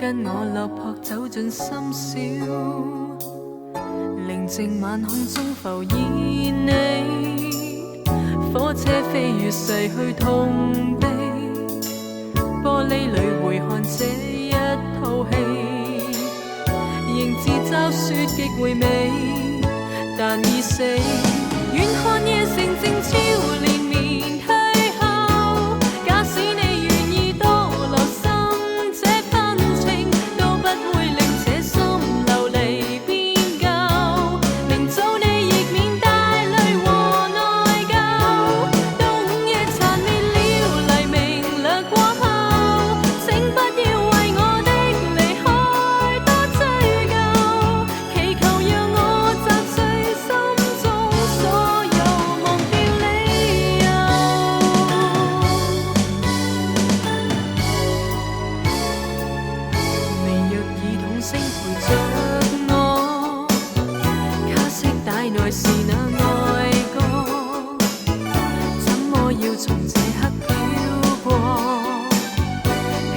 跟我落魄走進深宵，寧靜晚空中浮現你，火車飛越逝去痛悲，玻璃裏回看這一套戲，仍自嘲說極回味，但已死。遠看夜城靜悄連綿退後，假使你願意多留心這份情，都不會令這心流離變舊。明早你亦免帶淚和內疚，冬夜殘滅了，黎明掠過後，請不要為我的離開多追究，祈求讓我砸碎心中所有忘掉理由。微弱耳筒聲陪着我，卡式帶內是那愛歌，怎麼要從這刻飄過，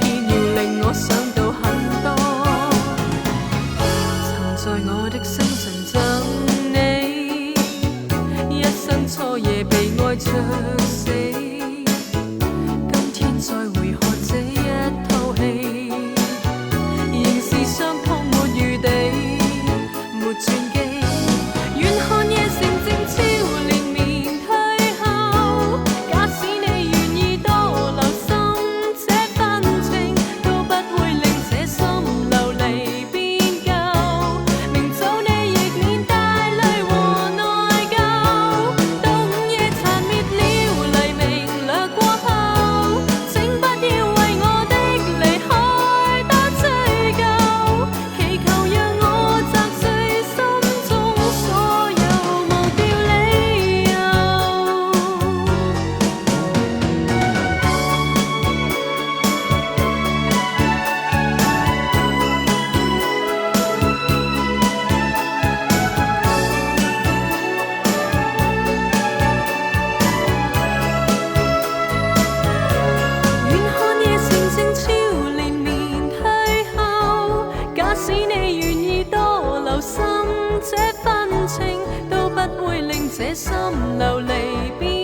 偏要令我想到很多。曾在我的心神贈你，一生初夜被愛灼死，今天再回看這一套戲，仍是傷痛沒餘地，沒轉機。遠看夜城靜悄連綿退後，假使你願意多留心這份情，都不會令這心流離變舊。明早你亦免帶淚和內疚，冬夜殘滅了，黎明掠過後，請不要為我的離開多追究，祈求讓我砸碎心中所有忘掉理由。遠看夜城靜悄連綿退後，假使你願意多留心這份情，都不會令這心流離變